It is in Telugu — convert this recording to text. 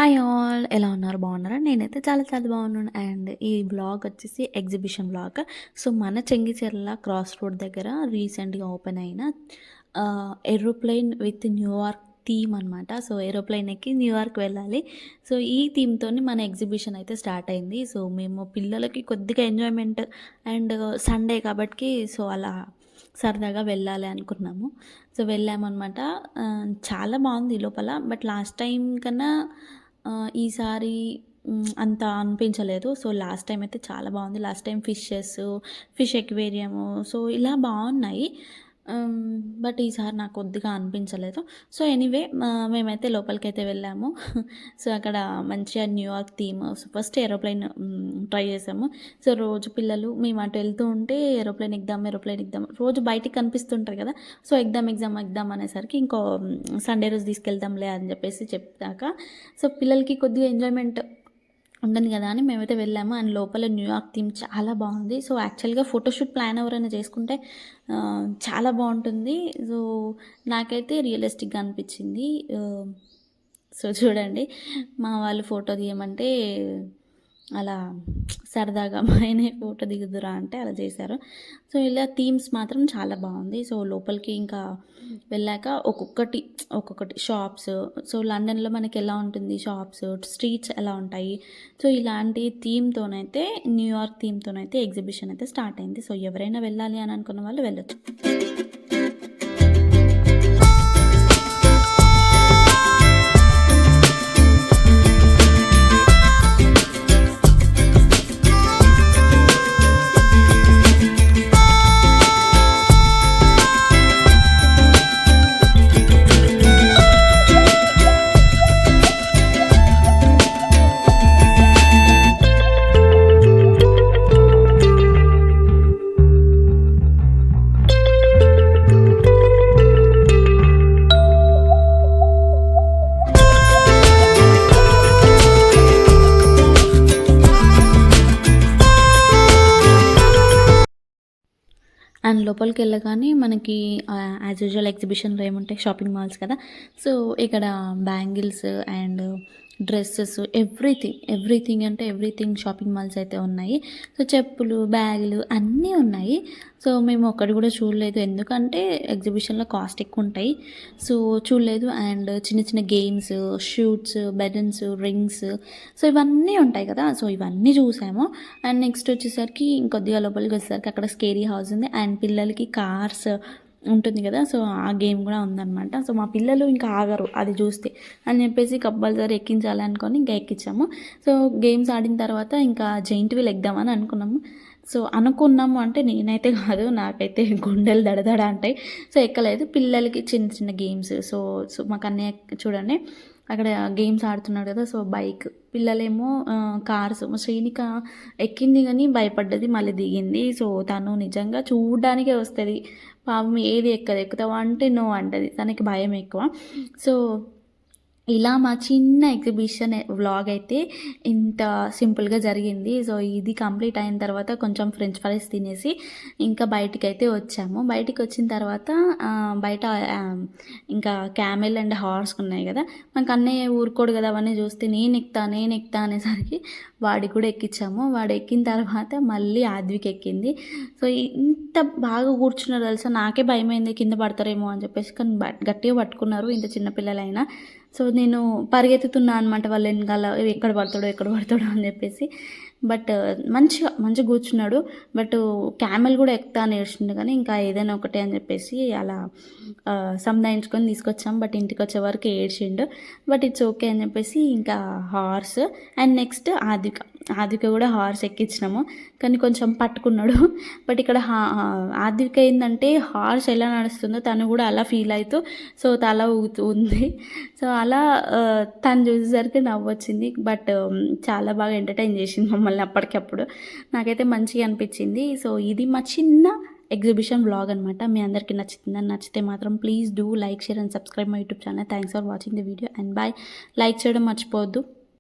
హాయ్ ఆల్, ఎలా ఉన్నారు? బాగున్నారా? నేనైతే చాలా చాలా బాగున్నాను. అండ్ ఈ వ్లాగ్ వచ్చేసి ఎగ్జిబిషన్ వ్లాగ్. సో మన చెంగిచెర్ల క్రాస్ రోడ్ దగ్గర రీసెంట్గా ఓపెన్ అయిన ఏరోప్లేన్ విత్ న్యూయార్క్ థీమ్ అనమాట. సో ఏరోప్లేన్ ఎక్కి న్యూయార్క్ వెళ్ళాలి. సో ఈ థీమ్తోని మన ఎగ్జిబిషన్ అయితే స్టార్ట్ అయింది. సో మేము పిల్లలకి కొద్దిగా ఎంజాయ్మెంట్ అండ్ సండే కాబట్టి సో అలా సరదాగా వెళ్ళాలి అనుకున్నాము. సో వెళ్ళామన్నమాట. చాలా బాగుంది లోపల. బట్ లాస్ట్ టైం కన్నా ఈసారి అంత అనిపించలేదు. సో లాస్ట్ టైం అయితే చాలా బాగుంది. Last time fish aquarium so ఇలా బాగున్నాయి. బట్ ఈసారి నాకు కొద్దిగా అనిపించలేదు. సో ఎనీవే మేమైతే లోపలికైతే వెళ్ళాము. సో అక్కడ మంచిగా New York theme. So first aeroplane try చేసాము. సో రోజు పిల్లలు మేము అటు వెళ్తూ ఉంటే ఏరోప్లేన్ ఎక్కుదాం రోజు బయటికి కనిపిస్తుంటారు కదా. సో ఎగ్దాం అనేసరికి ఇంకో సండే రోజు తీసుకెళ్దాంలే అని చెప్పేసి చెప్పాక సో పిల్లలకి కొద్దిగా ఎంజాయ్మెంట్ ఉంటుంది కదా అని మేమైతే వెళ్ళాము. అండ్ లోపల న్యూయార్క్ థీమ్ చాలా బాగుంది. సో యాక్చువల్గా ఫోటోషూట్ ప్లాన్ ఎవరైనా చేసుకుంటే చాలా బాగుంటుంది. సో నాకైతే రియలిస్టిక్గా అనిపించింది. సో చూడండి, మా వాళ్ళు ఫోటో తీయమంటే అలా సరదాగా మా ఆయన ఫోటో దిగుదురా అంటే అలా చేశారు. సో ఇలా థీమ్స్ మాత్రం చాలా బాగుంది. సో లోపలికి ఇంకా వెళ్ళాక ఒక్కొక్కటి షాప్స్. సో లండన్లో మనకి ఎలా ఉంటుంది షాప్స్, స్ట్రీట్స్ ఎలా ఉంటాయి. సో ఇలాంటి థీమ్తోనైతే న్యూయార్క్ థీమ్తోనైతే ఎగ్జిబిషన్ అయితే స్టార్ట్ అయింది. సో ఎవరైనా వెళ్ళాలి అని అనుకున్న వాళ్ళు వెళ్ళొచ్చు. అండ్ లోపలికి వెళ్ళగానే మనకి యాజ్ యూజువల్ ఎగ్జిబిషన్లో ఏముంటాయి, షాపింగ్ మాల్స్ కదా. సో ఇక్కడ బ్యాంగిల్స్ అండ్ డ్రెస్సెస్ ఎవ్రీథింగ్ అంటే ఎవ్రీథింగ్ షాపింగ్ మాల్స్ అయితే ఉన్నాయి. సో చెప్పులు, బ్యాగులు అన్నీ ఉన్నాయి. సో మేము ఒక్కటి కూడా చూడలేదు, ఎందుకంటే ఎగ్జిబిషన్లో కాస్ట్ ఎక్కువ ఉంటాయి. సో చూడలేదు. అండ్ చిన్న చిన్న games, shoots, balloons, rings so ఇవన్నీ ఉంటాయి కదా. సో ఇవన్నీ చూసాము. అండ్ నెక్స్ట్ వచ్చేసరికి ఇంకొద్దిగా లోపలికి వచ్చేసరికి అక్కడ స్కేరీ హౌస్ ఉంది. అండ్ పిల్లలకి కార్స్ ఉంటుంది కదా. సో ఆ గేమ్ కూడా ఉందన్నమాట. సో మా పిల్లలు ఇంకా ఆగరు అది చూస్తే అని చెప్పేసి కంపల్సరీ ఎక్కించాలి అనుకొని ఇంకా ఎక్కించాము. సో గేమ్స్ ఆడిన తర్వాత ఇంకా జైంట్ వీల్ ఎక్కుదామని అనుకున్నాము అంటే నేనైతే కాదు, నాకైతే గుండెలు దడదడ అంటాయి. సో ఎక్కలేదు. పిల్లలకి చిన్న చిన్న గేమ్స్. సో మాకు అన్నయ్య చూడండి అక్కడ గేమ్స్ ఆడుతున్నాడు కదా. సో బైక్, పిల్లలేమో కార్స్. శ్రీనిక ఎక్కింది కానీ భయపడ్డది, మళ్ళీ దిగింది. సో తను నిజంగా చూడడానికే వస్తుంది పాపం, ఏది ఎక్కుతావా అంటే నో అంటది, తనకి భయం ఎక్కువ. సో ఇలా మా చిన్న ఎగ్జిబిషన్ వ్లాగ్ అయితే ఇంత సింపుల్గా జరిగింది. సో ఇది కంప్లీట్ అయిన తర్వాత కొంచెం ఫ్రెంచ్ ఫ్రైస్ తినేసి ఇంకా బయటికి అయితే వచ్చాము. బయటికి వచ్చిన తర్వాత బయట ఇంకా క్యామెల్ అండ్ హార్స్ ఉన్నాయి కదా. మనకు అన్నయ్య ఊరుకోడు కదా, అవన్నీ చూస్తే నేను ఎక్కుతా అనేసరికి వాడికి కూడా ఎక్కించాము. వాడు ఎక్కిన తర్వాత మళ్ళీ ఆద్విక్ ఎక్కింది. సో ఇంత బాగా కూర్చున్నారు తెలుసా, నాకే భయమైంది కింద పడతారేమో అని చెప్పేసి. కానీ గట్టిగా పట్టుకున్నారు ఇంత చిన్నపిల్లలైనా. సో నేను పరిగెత్తుతున్నా అనమాట వాళ్ళ వెనకాల, ఎక్కడ పడతాడో అని చెప్పేసి. బట్ మంచిగా కూర్చున్నాడు. బట్ క్యామెల్ కూడా ఎక్కుతా నేర్చుండు, కానీ ఇంకా ఏదైనా ఒకటే అని చెప్పేసి అలా సంధాయించుకొని తీసుకొచ్చాం. బట్ ఇంటికి వచ్చే వరకు ఏడ్చిండు. బట్ ఇట్స్ ఓకే అని చెప్పేసి ఇంకా హార్స్. అండ్ నెక్స్ట్ ఆద్విక కూడా హార్స్ ఎక్కించినాము, కానీ కొంచెం పట్టుకున్నాడు. బట్ ఇక్కడ ఆద్విక ఏంటంటే హార్స్ ఎలా నడుస్తుందో తను కూడా అలా ఫీల్ అవుతూ సో తల ఊగుతూ ఉంది. సో అలా తను చూసేసరికి నవ్వొచ్చింది. బట్ చాలా బాగా ఎంటర్టైన్ చేసింది మమ్మల్ని అప్పటికప్పుడు. నాకైతే మంచిగా అనిపించింది. సో ఇది మా చిన్న ఎగ్జిబిషన్ వ్లాగ్ అనమాట. మీ అందరికీ నచ్చితే మాత్రం please do like, share and subscribe my YouTube channel. Thanks for watching the video and bye. Like చేయడం మర్చిపోవద్దు.